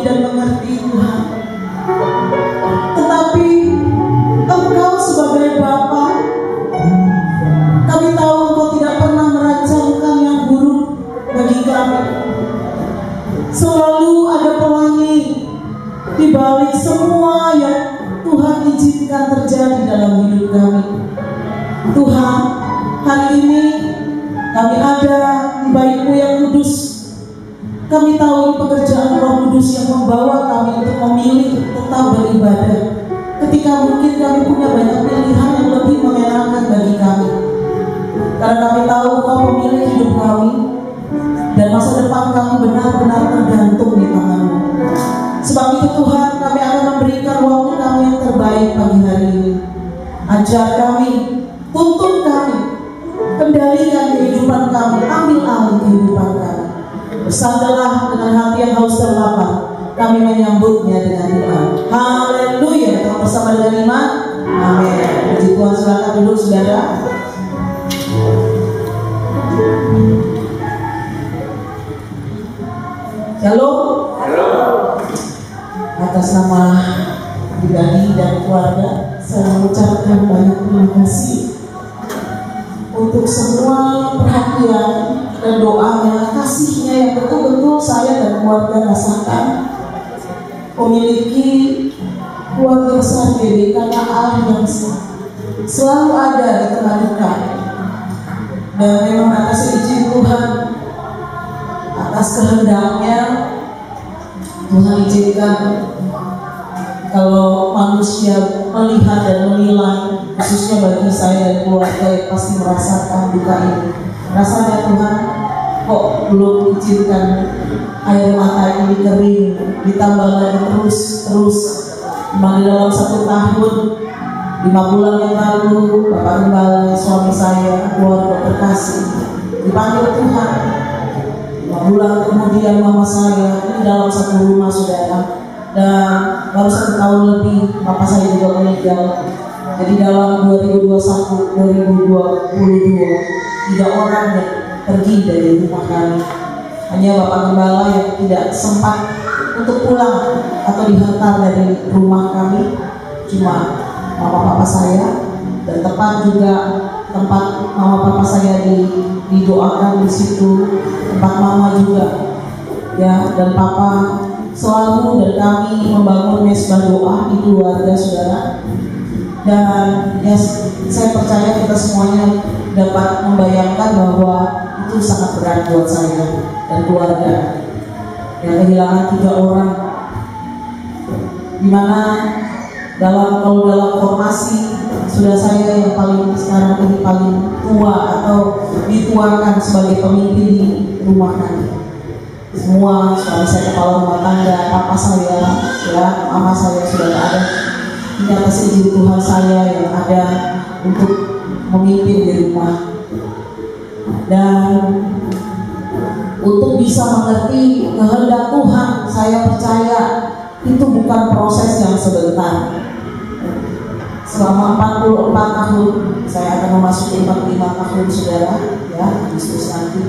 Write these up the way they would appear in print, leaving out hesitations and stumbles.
dan mengerti Tuhan. Tetapi Engkau sebagai Bapa, kami tahu Engkau tidak pernah merancangkan yang buruk bagi kami. Selalu ada pelangi di balik semua yang Tuhan izinkan terjadi dalam hidup kami. Tuhan, hari ini kami ada di bait-Mu yang kudus. Kami tahu ini pekerjaan Roh Kudus yang membawa kami untuk memilih tetap beribadah ketika mungkin kami punya banyak pilihan yang lebih menyenangkan bagi kami. Karena kami tahu Engkau pemilik hidup kami dan masa depan kami benar-benar tergantung di tangan-Mu. Sebab itu Tuhan, kami akan memberikan waktu kami yang terbaik pagi hari ini. Ajar kami, tuntun kami, kendalikan kehidupan kami, ambil alih kehidupan kami. Bersandarlah dengan hati yang haus dan lapar, kami menyambutnya dengan iman. Haleluya. Kita bersama dengan iman. Amin. Puji Tuhan, silakan duduk saudara. Shalom. Atas nama pribadi dan keluarga, saya mengucapkan banyak terima kasih untuk semua perhatian dan doanya, kasihnya yang betul-betul saya dan keluarga rasakan. Memiliki keluarga besar GBK karena Allah yang selalu ada di tengah duka. Dan memang atas izin Tuhan, atas kehendaknya, Tuhan izinkan kalau manusia melihat dan menilai, khususnya bagi saya dan keluarga yang pasti merasakan duka ini. Rasanya Tuhan kok belum izinkan air mata ini kering, ditambah lagi terus. Memang dalam 1 tahun 5 bulan yang lalu, Bapak Gembala, suami saya, keluarga terkasih, dipanggil Tuhan. 5 bulan kemudian mama saya, ini dalam 1 rumah saudara. Dan baru 1 tahun lebih bapak saya juga meninggal. Jadi dalam 2021-2022 3 orang yang pergi dari rumah kami. Hanya Bapak Gembala yang tidak sempat untuk pulang atau dihantar dari rumah kami, cuma mama papa saya. Dan tepat juga tempat mama papa saya didoakan di situ, tempat mama juga ya. Dan papa selalu dan kami membangun mesbah doa di keluarga saudara. Dan ya, saya percaya kita semuanya dapat membayangkan bahwa itu sangat berat buat saya dan keluarga yang kehilangan 3 orang, dimana kalau dalam formasi sudah saya yang paling sekarang ini paling tua atau dituakan sebagai pemimpin di rumah kami. Semua suami saya kepala rumah tangga, papa saya ya, mama saya sudah tidak ada. Ini atas izin Tuhan saya yang ada untuk memimpin di rumah. Dan untuk bisa mengerti kehendak Tuhan, saya percaya itu bukan proses yang sebentar. Selama 44 tahun, saya akan memasuki 45 tahun saudara, ya, Agustus nanti,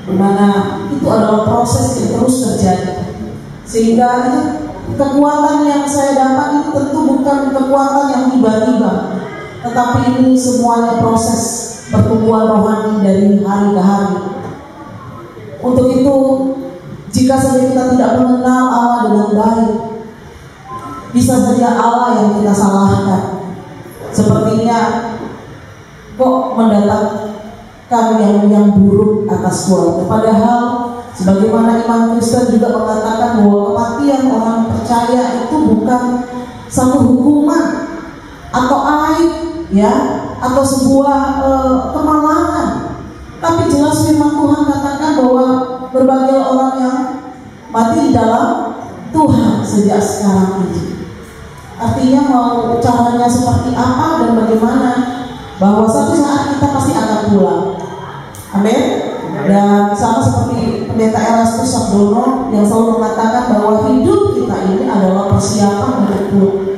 dimana itu adalah proses yang terus terjadi. Sehingga kekuatan yang saya dapat itu tentu bukan kekuatan yang tiba-tiba, tetapi ini semuanya proses pertumbuhan rohani dari hari ke hari. Untuk itu, jika saja kita tidak mengenal Allah dengan baik, bisa saja Allah yang kita salahkan. Sepertinya kok mendatangkan yang buruk atas keluarga. Padahal sebagaimana iman Kristen juga mengatakan bahwa kematian orang percaya itu bukan satu hukuman atau aib, ya, atau sebuah kemalangan. Tapi jelas firman Tuhan katakan bahwa berbagai orang yang mati di dalam Tuhan sejak sekarang ini. Artinya mau caranya seperti apa dan bagaimana, bahwa suatu saat kita pasti akan pulang. Amin. Dan sama seperti Pendeta Erastus Sabdono yang selalu mengatakan bahwa hidup kita ini adalah persiapan untuk pulang.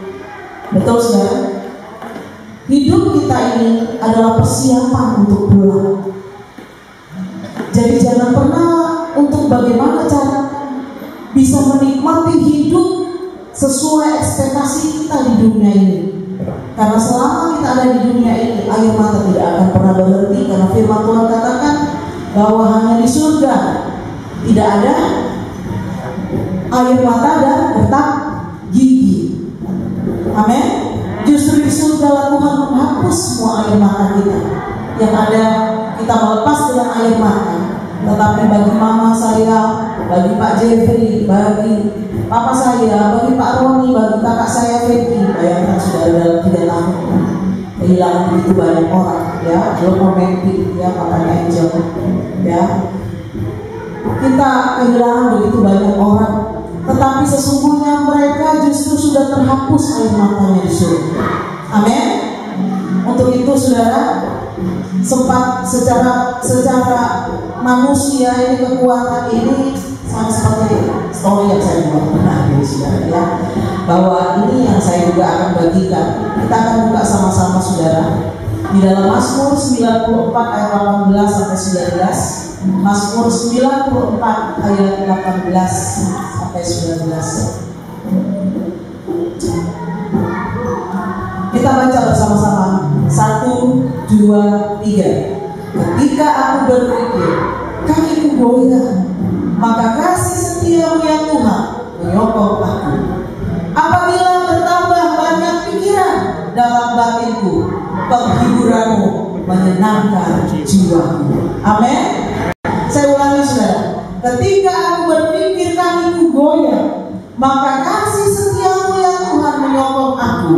Betul saudara? Hidup kita ini adalah persiapan untuk pulang. Jadi jangan pernah untuk bagaimana cara bisa menikmati hidup sesuai ekspektasi kita di dunia ini. Karena selama kita ada di dunia ini, air mata tidak akan pernah berhenti. Karena firman Tuhan katakan bahwa hanya di surga tidak ada air mata dan retak gigi. Amin. Justru di surga Tuhan menghapus semua air mata kita. Yang ada kita melepas dengan air mata. Tetapi bagi mama saya, bagi Pak Jeffrey, bagi papa saya, bagi Pak Roni, bagi kakak saya Vicky, bayangkan sudah dalam 3 tahun kehilangan begitu banyak orang, ya, belum memimpi, ya, papanya Angel, ya, kita kehilangan begitu banyak orang, tetapi sesungguhnya mereka justru sudah terhapus air matanya di surga. Amin. Untuk itu saudara, sempat secara manusia ini, kekuatan ini sama seperti story yang saya buat pernah dari saudara, ya, bahwa ini yang saya juga akan bagikan. Kita akan buka sama-sama saudara di dalam Mazmur 94 ayat 18 sampai 19. Mazmur 94 ayat 18 sampai 19. Kita baca bersama-sama. 1, 2, 3. Ketika aku berpikir, kakiku goyah, maka kasih setiamu ya Tuhan menyokong aku. Apabila bertambah banyak pikiran dalam batinku, penghiburanmu menyenangkan jiwaku. Amin. Saya ulangi saudara. Ketika aku berpikir kakiku goyah, maka kasih setiamu ya Tuhan menyokong aku.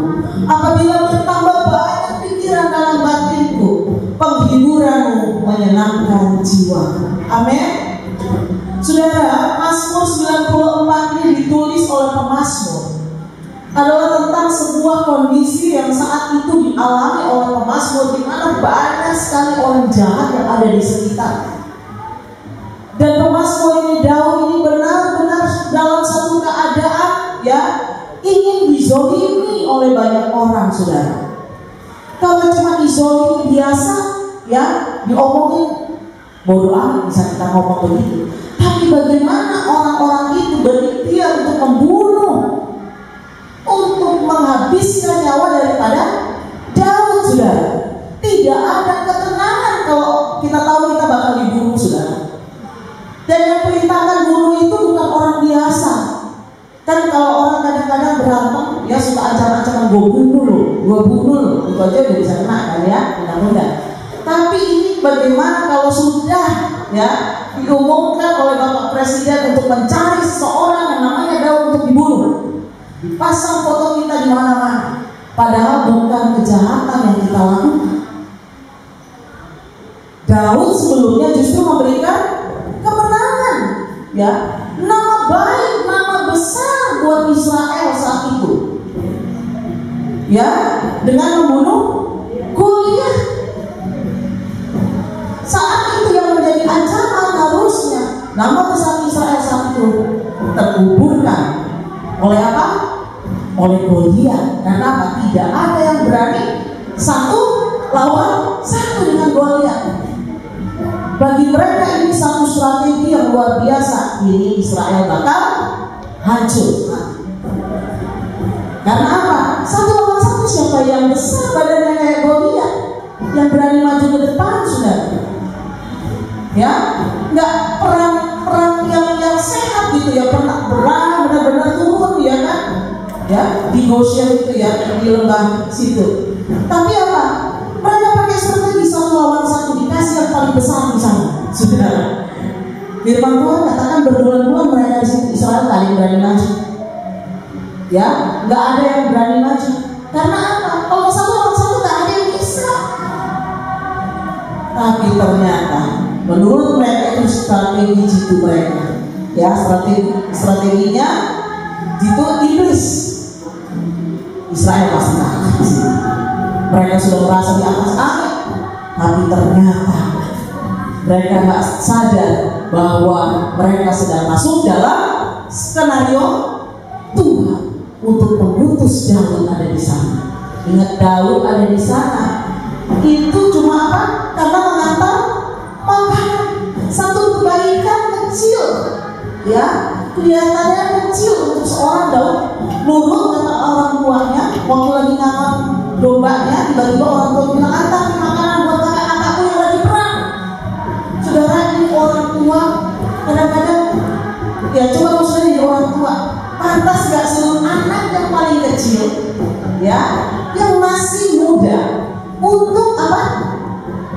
Apabila bertambah banyak pikiran dalam batinku, penghiburanmu menyenangkan jiwaku. Amin. Saudara, Mazmur 94 ini ditulis oleh pemazmur adalah tentang sebuah kondisi yang saat itu dialami oleh pemazmur, di mana banyak sekali orang jahat yang ada di sekitar. Dan pemazmur ini, Daud ini benar-benar dalam satu keadaan, ya, ingin dizolimi oleh banyak orang, saudara. Kalau cuma dizolimi biasa, ya, diomongin bodoh amat, bisa kita ngomong begitu. Tapi bagaimana orang-orang itu berikhtiar untuk membunuh, untuk menghabiskan nyawa daripada Daud, saudara. Tidak ada ketenangan kalau kita tahu kita bakal dibunuh, saudara. Dan yang perintahkan bunuh itu bukan orang biasa. Kan kalau orang kadang-kadang berantem, ya suka ancam-ancaman, gue bunuh lo, itu aja udah bisa kena kan, ya, undang-undang. Tapi ini bagaimana kalau sudah, ya, diumumkan oleh Bapak Presiden untuk mencari seseorang yang namanya Daud untuk dibunuh, dipasang foto kita di mana-mana, padahal bukan kejahatan yang kita lakukan. Daud sebelumnya justru memberikan kemenangan, ya, nama baik, nama besar buat Israel saat itu, ya, dengan membunuh Goliat. Saat itu yang menjadi ancaman harusnya nama besar Israel saat itu terkuburkan oleh apa? Oleh Goliat. Karena apa? Tidak ada yang berani satu lawan satu dengan Goliat. Bagi mereka ini satu strategi yang luar biasa. Ini Israel bakal hancur. Karena apa? Satu lawan satu, siapa yang besar badannya kayak Goliat, yang berani maju ke depan, saudara. Ya, nggak perang yang sehat gitu ya, pernah berang benar-benar turun, ya kan, ya, di Goshen itu ya, di lembah situ. Tapi apa? Mereka pakai strategi satu lawan satu, dikasih yang paling besar di sana, saudara. Firman Tuhan katakan berbulan-bulan mereka di sini Israel kali berani maju, ya, nggak ada yang berani maju. Karena apa? Kalau satu lawan satu nggak ada yang bisa. Tapi ternyata menurut mereka itu strategi jitu mereka, ya, strateginya jitu iblis. Israel pasti kalah. Mereka sudah merasa di atas angin, tapi ternyata mereka nggak sadar bahwa mereka sedang masuk dalam skenario Tuhan untuk memutus Daud ada di sana. Ingat, Daud ada di sana itu cuma apa? Karena mengantar makanan, satu kebaikan kecil, ya, kelihatannya kecil untuk seorang Daud. Nurut kata orang tuanya waktu lagi ngangkat dombanya, tiba-tiba orang tua bilang, antar makanan buat kakak-kakakku yang lagi perang. Saudara, ini orang tua kadang-kadang ya coba maksudnya jadi orang tua, pantas gak seluruh anak yang paling kecil ya, yang masih muda untuk apa?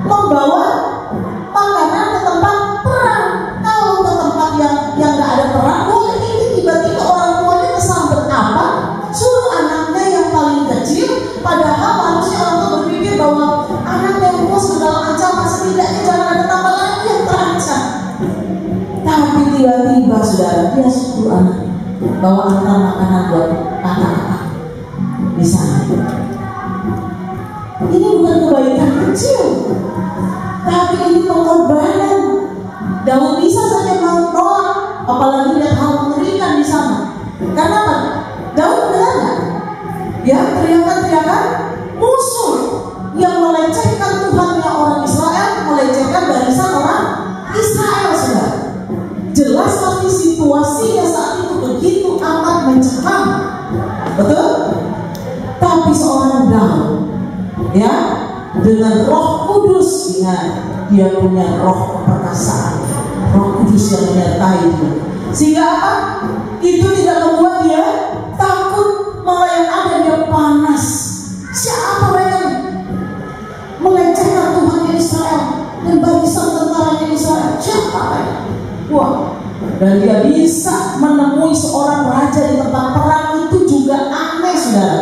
Membawa makanan ke tempat perang. Kalau ke tempat yang gak ada perang, boleh ini tiba-tiba orang tuanya kesambet apa? Suruh anaknya yang paling kecil, padahal harusnya orang tua berpikir bahwa anak yang tua segala ancaman, setidaknya jangan ada tambah lagi yang terancam. Tapi tiba-tiba saudara, dia suruh anak bawa antar makanan buat kakak-kakak di sana. Ini bukan kebaikan kecil, tapi ini pengorbanan. Daud bisa saja menolak, apalagi lihat hal mengerikan di sana. Karena apa? Daud berada ya teriakan-teriakan musuh yang melecehkan Tuhannya orang Israel, melecehkan barisan orang Israel, saudara. Jelas pasti situasinya saat itu begitu amat mencekam, betul? Tapi seorang Daud ya dengan Roh Kudus, dia punya roh keperkasaan, Roh Kudus yang menyertai dia, sehingga apa? Itu tidak membuat dia takut, malah yang ada dia panas. Siapa mereka nih? Melecehkan Tuhan Israel dan barisan tentaranya Israel. Siapa mereka? Wah, dan dia bisa menemui seorang raja di tempat perang, itu juga aneh, saudara.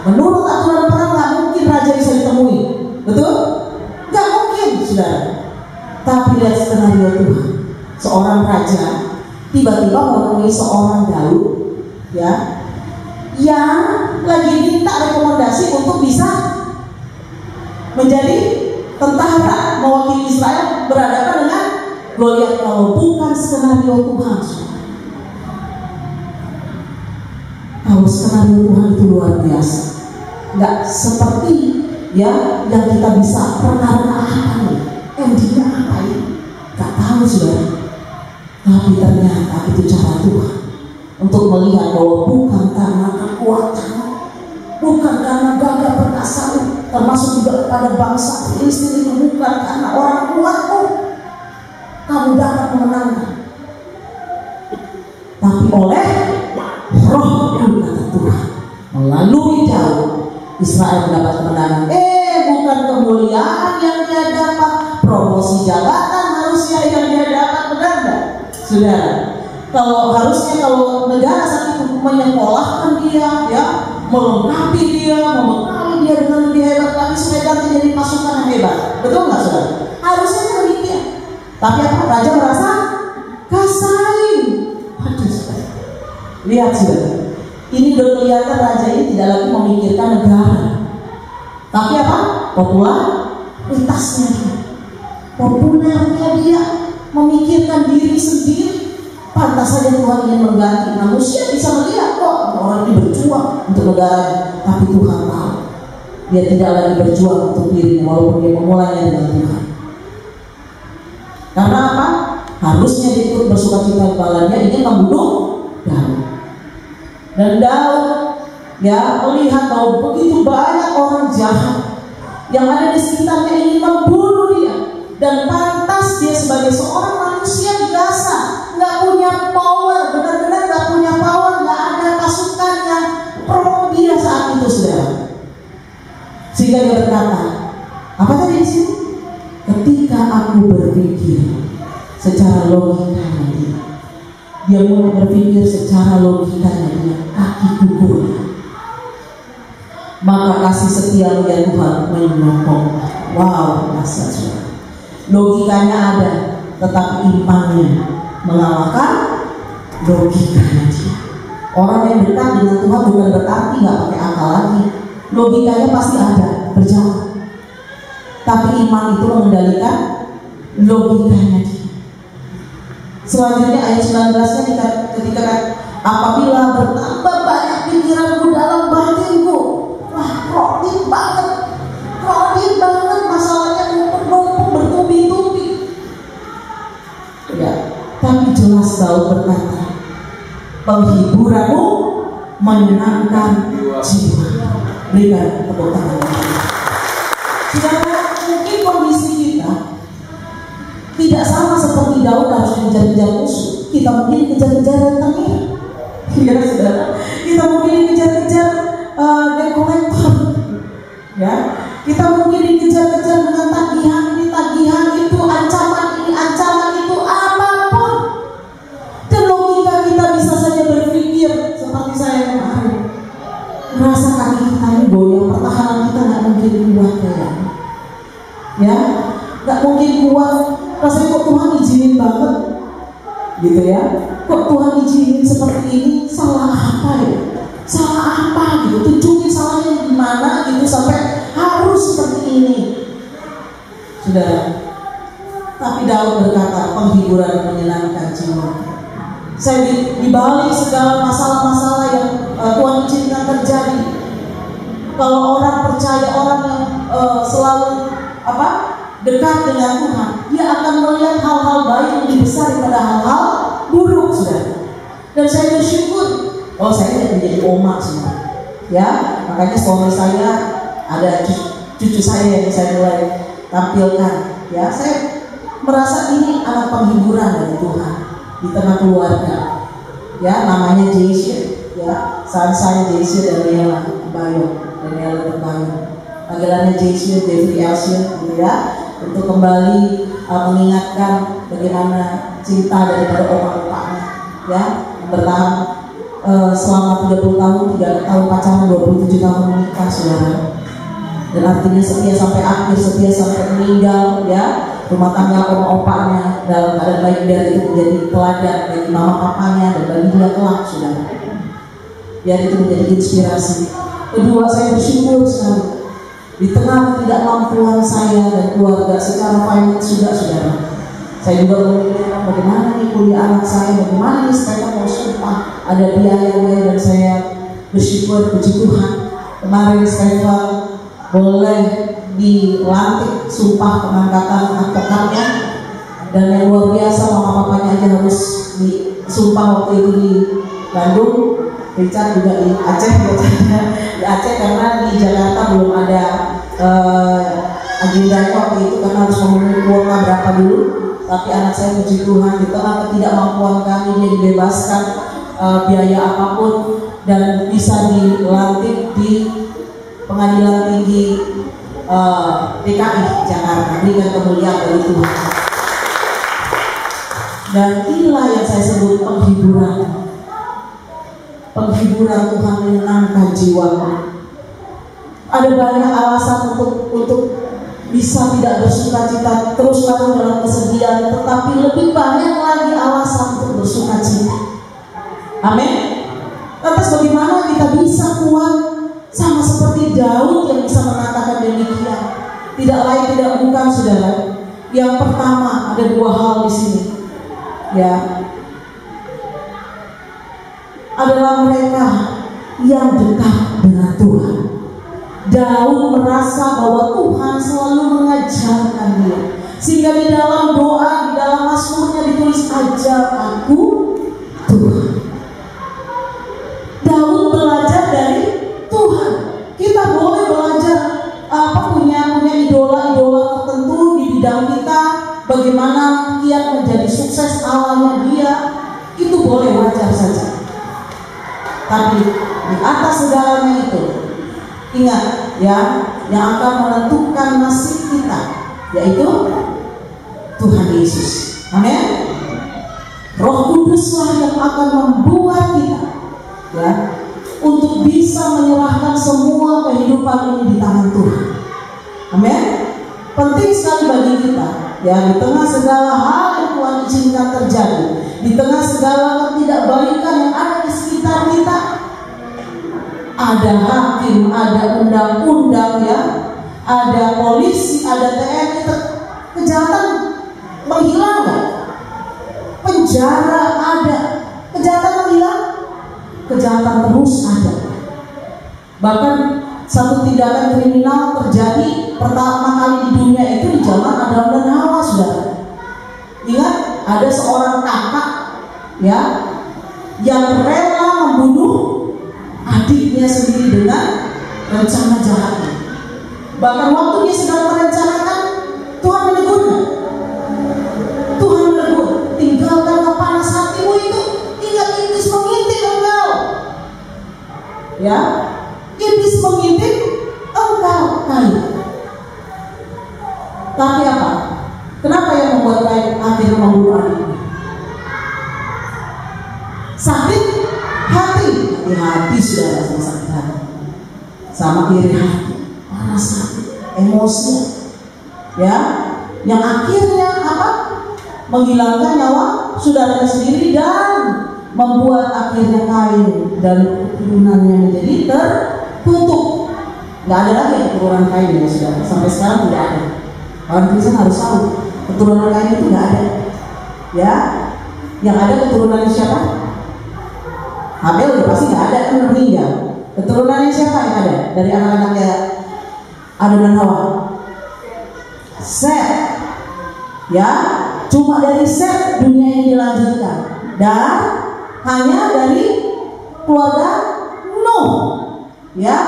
Menurut aturan perang nggak mungkin raja bisa ditemui, betul? Nggak mungkin, saudara. Tapi lihat skenario Tuhan, seorang raja tiba-tiba menemui seorang Daud, ya, yang lagi minta rekomendasi untuk bisa menjadi tentara mewakili Israel berhadapan dengan Goliat. Kalau bukan skenario Tuhan, kalau skenario Tuhan itu luar biasa, nggak seperti ya yang kita bisa perkara-perkara endingnya apa ya, nggak tahu, saudara. Tapi ternyata itu cara Tuhan untuk melihat bahwa bukan karena kekuatan, bukan karena gagah perkasa, termasuk juga kepada bangsa Filistin ini, bukan karena orang kuatmu kamu dapat memenangkan, tapi oleh Roh-Nya, kata Tuhan, melalui Daud Israel mendapat kemenangan. Bukan kemuliaan yang dia dapat, promosi jabatan harusnya yang dia dapat, benar enggak, saudara? Kalau negara saat itu menyekolahkan dia, ya, melengkapi dia, membekali dia dengan lebih hebat lagi supaya nanti jadi pasukan yang hebat, betul nggak, saudara? Harusnya demikian. Tapi apa? Raja merasa kasain. Aduh, saudara. Lihat, saudara. Ini udah kelihatan raja ini tidak lagi memikirkan negara, tapi apa? Popularitasnya dia, populernya dia, memikirkan diri sendiri. Pantas saja Tuhan ingin mengganti. Manusia bisa melihat kok orang ini berjuang untuk negara, tapi Tuhan tahu dia tidak lagi berjuang untuk dirinya, walaupun dia memulainya dengan Tuhan. Karena apa? Harusnya dia ikut bersukacita kepada dia ingin membunuh Daud. Dan Daud ya melihat bahwa begitu banyak orang jahat yang ada di sekitarnya ingin membunuh dia, dan pantas dia sebagai seorang manusia biasa, nggak punya power, benar-benar nggak punya power, nggak ada pasukan yang pro dia saat itu, saudara. Sehingga dia berkata, apa tadi di sini? Ketika aku berpikir secara logikanya dia mulai berpikir secara logikanya dia, kaki kukunya, maka kasih setia ya Tuhan menyokong. Wow, dahsyat, saudara. Logikanya ada, tetapi imannya mengalahkan logikanya dia. Orang yang dekat dengan Tuhan bukan berarti nggak pakai akal lagi. Logikanya pasti ada, berjalan. Tapi iman itu mengendalikan logikanya dia. Selanjutnya ayat 19-nya ketika apabila bertambah banyak pikiranku dalam batinku, wah, kronik banget masalahnya, numpuk bertubi-tubi. Ya, tapi jelas Daud berkata, penghiburanmu menyenangkan jiwa. Berikan tepuk tangan. Saudara, mungkin kondisi kita tidak sama seperti Daud harus mengejar-kejar musuh. Kita mungkin kejar-kejar rentenir, ya saudara. Kita mungkin dikejar-kejar debt collector, ya. Kita mungkin dikejar-kejar dengan tagihan ini, tagihan itu, ancaman ini, ancaman itu, apapun. Dan logika kita bisa saja berpikir seperti saya kemarin. Merasa kaki kita ini goyang, pertahanan kita nggak mungkin kuat ya, nggak mungkin kuat. Rasanya kok Tuhan izinin banget, gitu ya. Kok Tuhan izinin seperti ini? Salah apa ya? Salah apa gitu? Tunjukin salahnya di mana gitu sampai harus seperti ini, saudara. Tapi Daud berkata, penghiburan menyenangkan jiwa. Saya di balik segala masalah-masalah yang Tuhan izinkan terjadi, kalau orang percaya, orang yang selalu dekat dengan Tuhan, dia akan melihat hal-hal baik yang lebih besar daripada hal-hal buruk, saudara. Dan saya bersyukur, saya tidak menjadi oma semua, ya. Makanya suami saya ada cucu saya yang saya mulai tampilkan, ya. Saya merasa ini anak penghiburan dari Tuhan di tengah keluarga, ya. Namanya Jason, ya. Saya Jason dan Daniela Terbayu. Panggilannya Jason, David Elson, gitu ya. Untuk kembali mengingatkan bagaimana cinta daripada opa-opanya, ya, bertahan selama 30 tahun, 3 tahun pacaran, 27 tahun menikah, saudara. Dan artinya setia sampai akhir, setia sampai meninggal, ya. Rumah tangga opa-opanya dalam keadaan baik, biar itu menjadi teladan bagi mama papanya dan bagi dia kelak, saudara. Biar itu menjadi inspirasi. Kedua, saya bersyukur sekali di tengah ketidakmampuan saya dan keluarga secara finance juga, saudara. Saya juga memikirkan bagaimana nih kuliah anak saya, bagaimana nih saya mau sumpah, ada biaya-biaya, dan saya bersyukur, puji Tuhan, kemarin Stefan boleh dilantik sumpah pengangkatan advokatnya, dan yang luar biasa, mama papanya aja harus disumpah waktu itu di Bandung. Richard juga di Aceh, di Aceh karena di Jakarta belum ada agendanya waktu itu, karena harus memenuhi kuota berapa dulu. Tapi anak saya, puji Tuhan, di tengah ketidakmampuan kami, dia dibebaskan biaya apapun dan bisa dilantik di Pengadilan Tinggi DKI Jakarta. Berikan kemuliaan bagi Tuhan. Dan inilah yang saya sebut penghiburan. Penghiburan Tuhan menyenangkan jiwamu. Ada banyak alasan untuk bisa tidak bersuka-cita, terus larut dalam kesedihan, tetapi lebih banyak lagi alasan untuk bersukacita. Amin. Lantas bagaimana kita bisa kuat sama seperti Daud yang bisa mengatakan demikian? Tidak lain tidak bukan, saudara. Yang pertama, ada dua hal di sini, ya. Adalah mereka yang dekat dengan Tuhan. Daud merasa bahwa Tuhan selalu mengajarkan dia, sehingga di dalam doa, di dalam mazmurnya ditulis, ajar aku Tuhan. Daud belajar dari Tuhan. Kita boleh belajar punya idola tertentu di bidang kita, bagaimana kiat menjadi sukses awalnya dia, itu boleh, wajar saja. Tapi di atas segalanya itu, ingat ya, yang akan menentukan nasib kita yaitu Tuhan Yesus. Amin. Roh Kuduslah yang akan membuat kita, ya, untuk bisa menyerahkan semua kehidupan ini di tangan Tuhan. Amin. Penting sekali bagi kita, ya, di tengah segala hal yang Tuhan izinkan terjadi, di tengah segala ketidakbaikan yang ada di sekitar kita, ada hakim, ada undang-undang, ya, ada polisi, ada TNI, kejahatan menghilang nggak? Penjara ada, kejahatan menghilang, kejahatan terus ada. Bahkan satu tindakan kriminal terjadi pertama kali di dunia itu di zaman Adam dan Hawa, saudara. Ingat, ada seorang kakak, ya, yang rela membunuh adiknya sendiri dengan rencana jahatnya. Bahkan waktu dia sedang merencanakan, Tuhan menegurnya. Tuhan menegur, tinggalkan kepanas hatimu itu, ingat iblis mengintip engkau. Ya, iblis mengintip engkau, Kain. Tapi apa? Kenapa yang membuat Kain akhirnya membunuh adiknya? Sakit hati, hati sudah sama sakit hati, sama iri hati, panas hati, emosi, ya, yang akhirnya apa? Menghilangkan nyawa saudaranya sendiri dan membuat akhirnya Kain dan keturunannya menjadi terkutuk. Nggak ada lagi keturunan Kain ya saudara, sampai sekarang tidak ada. Orang Kristen harus tahu keturunan Kain itu nggak ada, ya. Yang ada keturunannya siapa? Habel ya pasti nggak ada, kan meninggal. Keturunannya siapa yang ada dari anak-anaknya Adam dan Hawa? Set, ya, cuma dari Set dunia ini dilanjutkan, dan hanya dari keluarga Nuh, ya,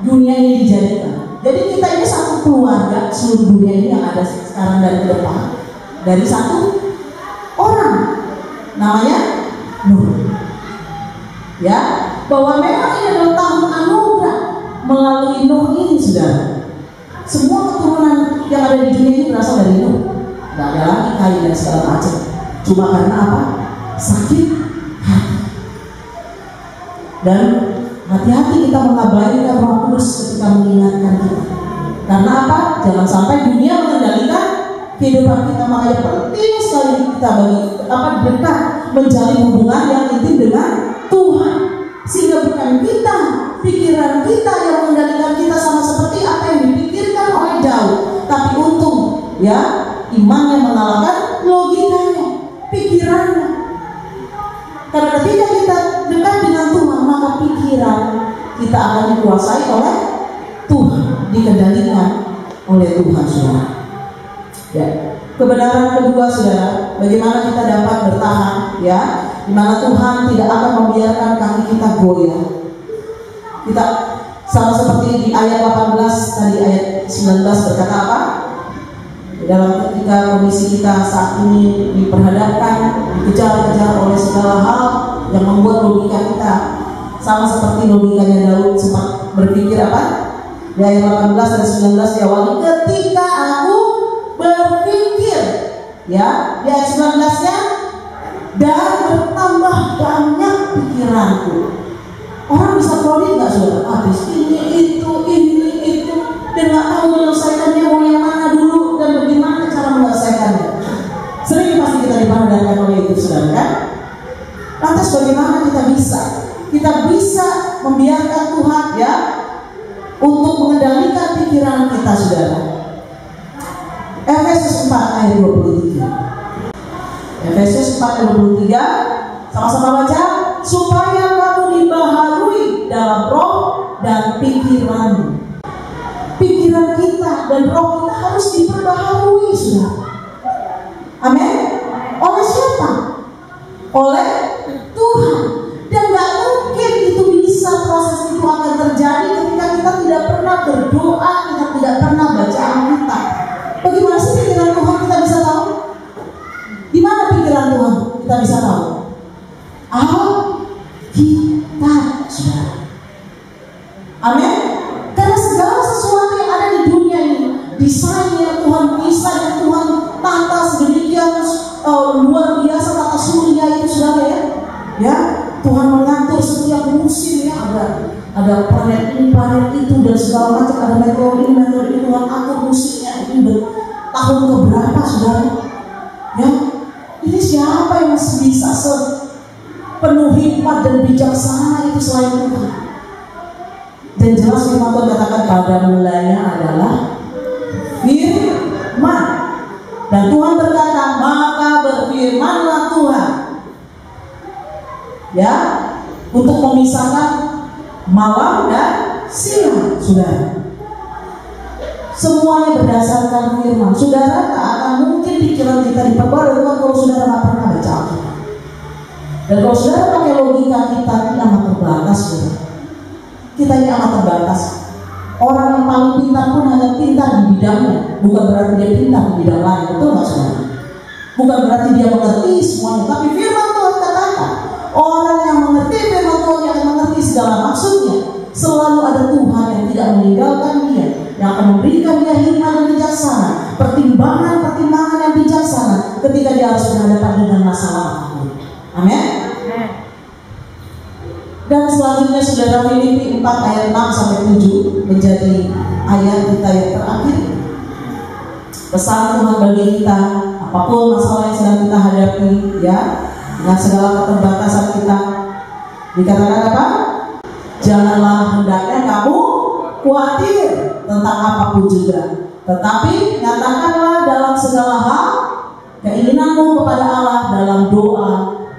dunia ini dijadikan. Jadi kita ini satu keluarga, seluruh dunia ini yang ada sekarang dan ke depan dari satu orang, namanya Nuh. Ya, bahwa memang ini adalah tahun anugerah melalui Nuh ini, saudara. Semua keturunan yang ada di dunia ini berasal dari Nuh. Tidak ada lagi Kain dan segala macam. Cuma karena apa? Sakit hati. Dan hati-hati kita mengabaikan Roh Kudus ketika mengingatkan kita. Karena apa? Jangan sampai dunia mengendalikan kehidupan kita. Makanya penting sekali kita dekat menjalin hubungan yang intim dengan Tuhan, sehingga bukan kita, pikiran kita yang mengendalikan kita sama seperti apa yang dipikirkan oleh Daud, tapi untung ya imannya mengalahkan logikanya, pikirannya. Karena ketika kita dekat dengan Tuhan, maka pikiran kita akan dikuasai oleh Tuhan, dikendalikan oleh Tuhan, saudara. Ya. Kebenaran kedua, saudara, bagaimana kita dapat bertahan, ya, di mana Tuhan tidak akan membiarkan kaki kita goyah. Kita sama seperti di ayat 18 tadi, ayat 19 berkata apa? Dalam ketika kondisi kita saat ini diperhadapkan, dikejar-kejar oleh segala hal yang membuat logika kita sama seperti logikanya Daud sempat berpikir apa? Di ayat 18 dan 19 diawali, ketika aku berpikir, ya, di ayat 19-nya, dan bertambah banyak pikiranku. Orang bisa kronik nggak, saudara? Habis ini itu, dan nggak tahu menyelesaikannya mau yang mana dulu dan bagaimana cara menyelesaikannya. Sering pasti kita dipandangkan oleh itu, saudara, kan? Lantas bagaimana kita bisa membiarkan Tuhan, ya, untuk mengendalikan pikiran kita, saudara? Efesus 4 ayat 23. Efesus 4 ayat 23, sama-sama baca. Supaya kamu dibaharui dalam roh dan pikiran. Pikiran kita dan roh kita harus diperbaharui, saudara. Amin. Oleh siapa? Oleh Tuhan. Dan gak mungkin itu bisa, proses itu akan terjadi ketika kita tidak pernah berdoa, kita tidak pernah baca Alkitab. Bagaimana sih pikiran Tuhan kita bisa tahu? Di mana pikiran Tuhan kita bisa tahu? Alkitab, saudara. Amin. Karena segala sesuatu yang ada di dunia ini, desainnya Tuhan, yang Tuhan tata sedemikian luar biasa, tata surya itu, saudara, ya. Ya, Tuhan mengatur setiap musim, ya, ada planet ini, planet itu, dan segala macam, ada meteor ini, Tuhan atur musimnya itu tahun keberapa, saudara? Ya, ini siapa yang bisa sepenuh hikmat dan bijaksana itu selain Tuhan? Dan jelas firman Tuhan katakan pada mulanya adalah firman, dan Tuhan berkata, maka berfirmanlah Tuhan, ya, untuk memisahkan malam dan siang, saudara. Semuanya berdasarkan firman. Saudara, tak akan mungkin pikiran kita diperbarui kalau saudara tak pernah baca Alkitab. Dan kalau saudara pakai logika logika kita ini amat terbatas, saudara. Kita ini amat terbatas. Orang yang paling pintar pun hanya pintar di bidangnya, bukan berarti dia pintar di bidang lain. Betul nggak, saudara? Bukan berarti dia mengerti semuanya. Tapi firman Tuhan katakan, orang yang mengerti firman Tuhan yang akan mengerti segala maksudnya. Selalu ada Tuhan yang tidak meninggalkan dia, yang akan memberikan dia hikmat dan bijaksana, pertimbangan yang bijaksana ketika dia harus berhadapan dengan masalah. Amin. Dan selanjutnya saudara, Filipi 4 ayat 6 sampai 7 menjadi ayat kita yang terakhir. Pesan Tuhan bagi kita, apapun masalah yang sedang kita hadapi, ya, dengan segala keterbatasan kita, dikatakan apa? Janganlah hendaknya kamu khawatir tentang apapun juga, tetapi nyatakanlah dalam segala hal keinginanmu kepada Allah dalam doa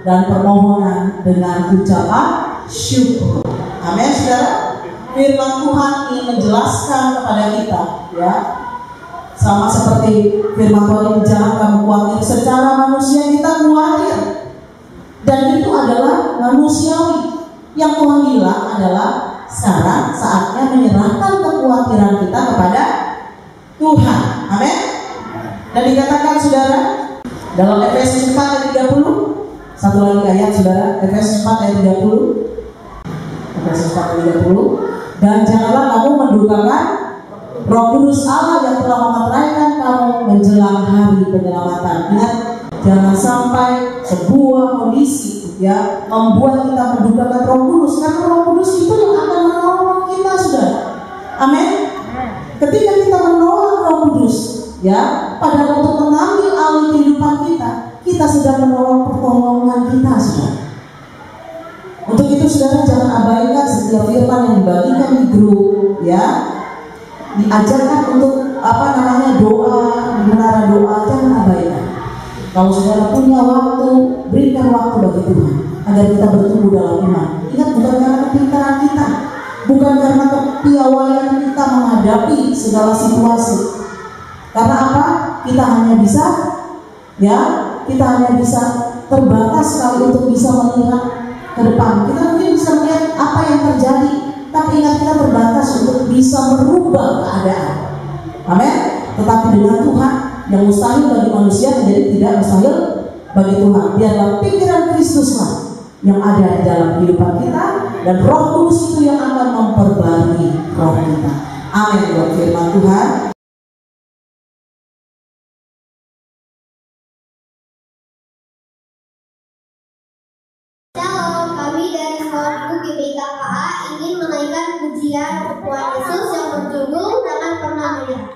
dan permohonan dengan ucapan syukur. Amin, saudara. Firman Tuhan ingin menjelaskan kepada kita, ya, sama seperti firman Tuhan ini, jangan kamu khawatir. Secara manusia kita khawatir, dan itu adalah manusiawi. Yang Tuhan bilang adalah sekarang saatnya menyerahkan kekhawatiran kita kepada Tuhan. Amin. Dan dikatakan saudara dalam Efesus 4 ayat 30, satu lagi ayat saudara, Efesus 4 ayat 30, Efesus 4 ayat 30, dan janganlah kamu mendukakan Roh Kudus Allah yang telah memeteraikan kamu menjelang hari penyelamatan. Ingat, jangan sampai sebuah kondisi, ya, membuat kita mendukakan Roh Kudus, karena Roh Kudus itu yang akan menolong kita, saudara. Amin. Ketika kita menolak Roh Kudus, ya, padahal untuk mengambil alih kehidupan kita sedang menolak pertolongan kita, saudara. Untuk itu saudara, jangan abaikan setiap firman yang dibagikan di grup, ya, diajarkan untuk doa di menara doa, jangan abaikan. Kalau saudara punya waktu, berikan waktu bagi Tuhan agar kita bertumbuh dalam iman. Ingat, bukan karena kepintaran kita, bukan karena kepiawaian kita menghadapi segala situasi. Karena apa? Kita hanya bisa, ya, kita hanya bisa terbatas sekali untuk bisa melihat ke depan. Kita mungkin bisa melihat apa yang terjadi, tapi ingat, kita terbatas untuk bisa merubah keadaan. Amin. Tetapi dengan Tuhan, yang mustahil bagi manusia menjadi tidak mustahil bagi Tuhan. Biarlah pikiran Kristuslah yang ada di dalam kehidupan kita, dan Roh Kudus itu yang akan memperbarui roh kita. Amin. Buat firman Tuhan. Shalom, kami dari Sekolah GBKKA ingin menaikkan pujian Tuhan Yesus yang berjudul Jangan Pernah Menyerah.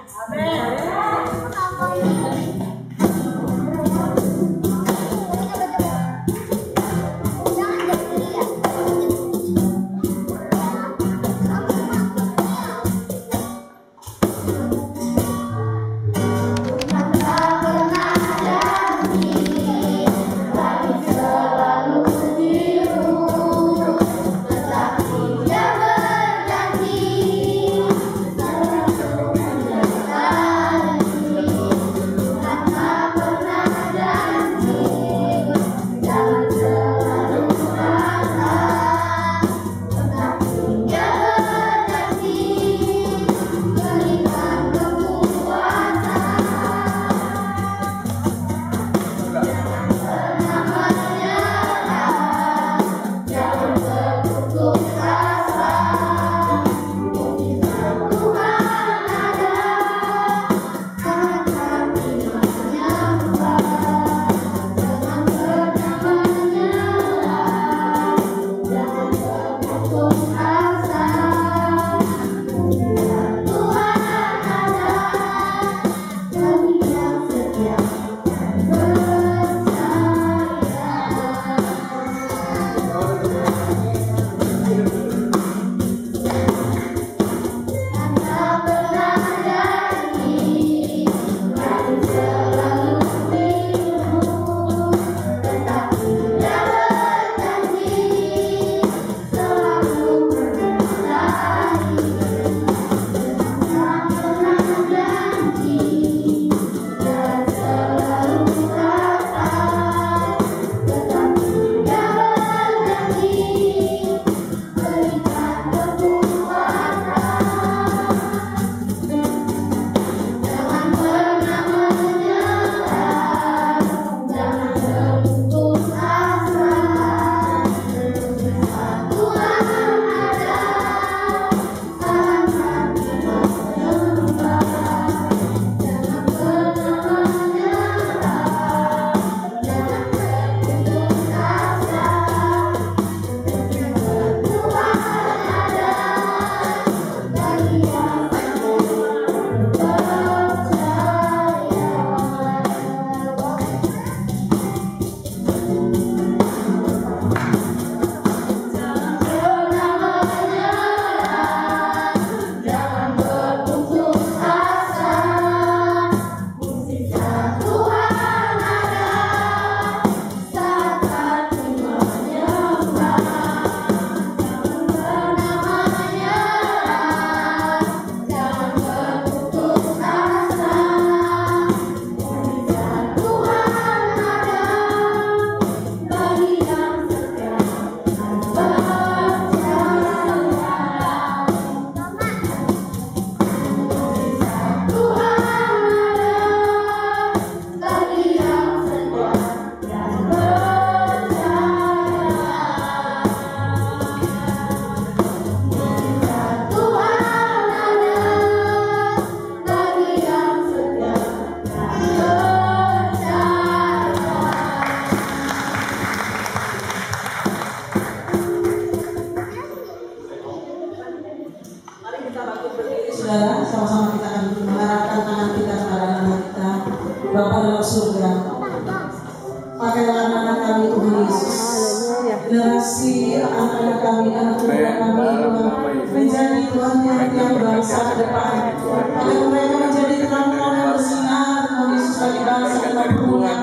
kasih anak-anak kami, anak muda kami, Tuhan, menjadi Tuhan yang bangsa ke depan, agar mereka menjadi terang-terang yang bersinar, Tuhan Yesus, bagi bangsa dan pergumulan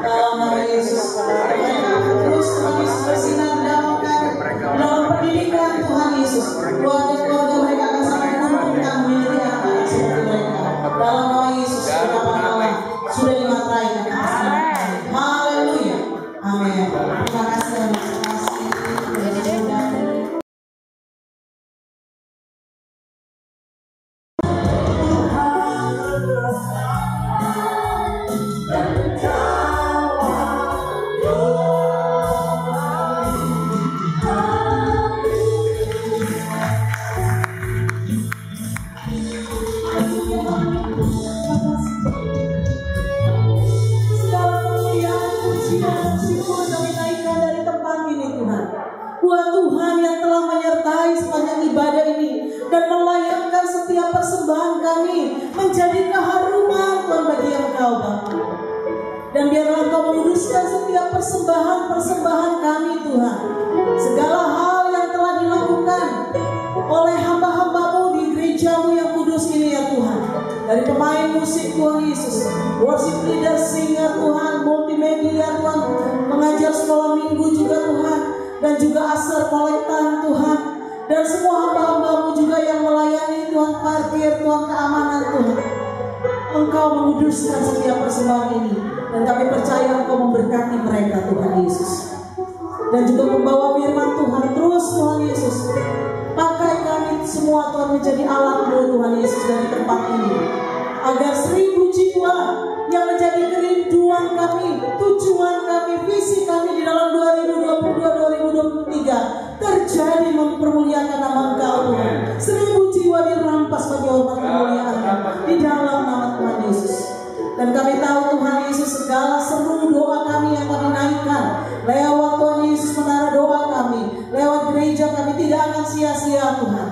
dalam nama Yesus. Terus Tuhan Yesus bersinar dalam pendidikan Tuhan Yesus, keluarga mereka akan sangat menguntungkan menjadi anak-anak seperti mereka. Dalam nama Yesus, ucapan Allah sudah dimateraikan atas nama kami. Haleluya. Amin. Terima kasih. Buat Tuhan yang telah menyertai sepanjang ibadah ini dan melayangkan setiap persembahan kami menjadi keharuman Tuhan bagi Engkau Bapa. Dan biarlah Engkau meluruskan setiap persembahan kami Tuhan. Segala hal yang telah dilakukan oleh hamba-hamba-Mu di gereja-Mu yang kudus ini ya Tuhan. Dari pemain musik Tuhan Yesus, worship leader, singer Tuhan, multimedia Tuhan, mengajar sekolah minggu juga Tuhan, dan juga asar kolektan Tuhan, dan semua hamba-hamba-Mu juga yang melayani Tuhan, parkir Tuhan, keamanan Tuhan. Engkau menguduskan setiap persembahan ini, dan kami percaya Engkau memberkati mereka Tuhan Yesus. Dan juga membawa firman Tuhan terus Tuhan Yesus. Pakai kami semua Tuhan menjadi alat-Mu Tuhan Yesus dari tempat ini, agar 1000 jiwa yang menjadi kerinduan kami, tujuan kami, visi kami di dalam 2022-2023 terjadi mempermuliakan nama Engkau Tuhan. 1000 jiwa dirampas bagi hormat kemuliaan di dalam nama Tuhan Yesus. Dan kami tahu Tuhan Yesus, segala seru doa kami yang kami naikkan lewat Tuhan Yesus, menara doa kami lewat gereja kami tidak akan sia-sia Tuhan.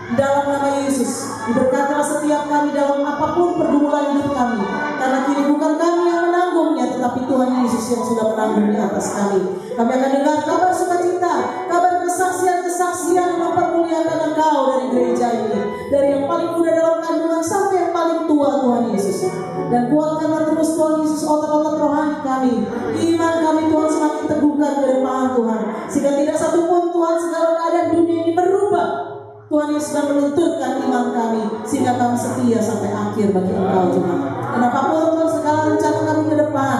Dalam nama Yesus, diberkatilah setiap kami dalam apapun pergumulan hidup kami, karena kini bukan kami yang menanggungnya, tetapi Tuhan Yesus yang sudah menanggung di atas kami. Kami akan dengar kabar sukacita, kabar kesaksian-kesaksian yang mempermuliakan Engkau dari gereja ini, dari yang paling muda dalam kandungan sampai yang paling tua Tuhan Yesus. Dan kuatkanlah terus Tuhan Yesus otot-otot rohani kami, iman kami Tuhan semakin teguhkan ke depan Tuhan, sehingga tidak satu pun Tuhan segala keadaan dunia ini berubah. Tuhan Yesus sudah melunturkan iman kami, sehingga kami setia sampai akhir bagi Engkau Tuhan. Kenapa pun Tuhan segala rencana kami ke depan,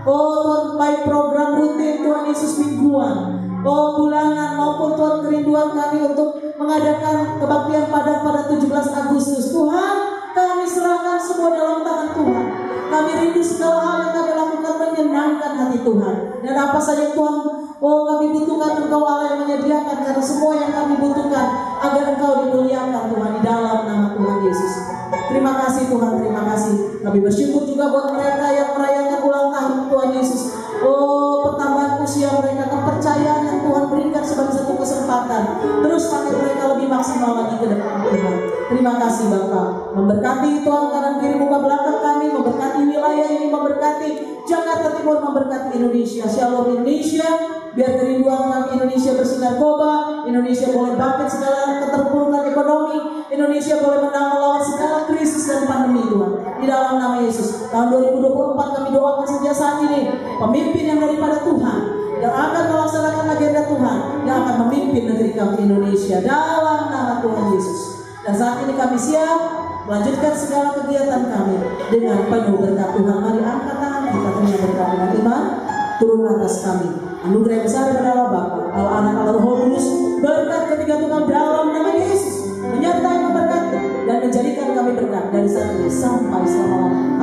oh Tuhan, baik program rutin Tuhan Yesus mingguan, oh bulanan, maupun Tuhan kerinduan kami untuk mengadakan kebaktian padat pada 17 Agustus. Tuhan, kami serahkan semua dalam tangan Tuhan. Kami rindu segala hal yang kami lakukan menyenangkan hati Tuhan. Dan apa saja Tuhan, oh kami butuhkan Engkau Allah yang menyediakan, karena semua yang kami butuhkan agar Engkau dimuliakan Tuhan di dalam nama Tuhan Yesus. Terima kasih Tuhan, terima kasih. Kami bersyukur juga buat mereka yang merayakan ulang tahun Tuhan Yesus. Oh, pertambahan usia mereka, kepercayaan yang Tuhan berikan sebagai satu kesempatan. Terus pakai mereka lebih maksimal lagi ke depan Tuhan. Terima kasih Bapak. Memberkati Tuhan kanan kiri muka belakang kami, memberkati wilayah ini, memberkati Jakarta Timur, memberkati Indonesia. Shalom Indonesia. Biar kerinduan kami Indonesia bersinar-kobar, Indonesia boleh bangkit segala keterpurukan ekonomi, Indonesia boleh menang melawan segala krisis dan pandemi Tuhan. Di dalam nama Yesus, tahun 2024 kami doakan sejak saat ini pemimpin yang daripada Tuhan, yang akan melaksanakan agenda Tuhan, yang akan memimpin negeri kami Indonesia dalam nama Tuhan Yesus. Dan saat ini kami siap melanjutkan segala kegiatan kami dengan penuh berkat Tuhan. Mari angkat tangan kita, terima berkat dengan iman turun atas kami. Anugerah besar daripada Allah Bapa, Allah Anak, Allah Roh Kudus, berkat ketiga Tunggal dalam nama Yesus menyertai, memberkati dan menjadikan kami berkat dari saat ini sampai selama-lamanya.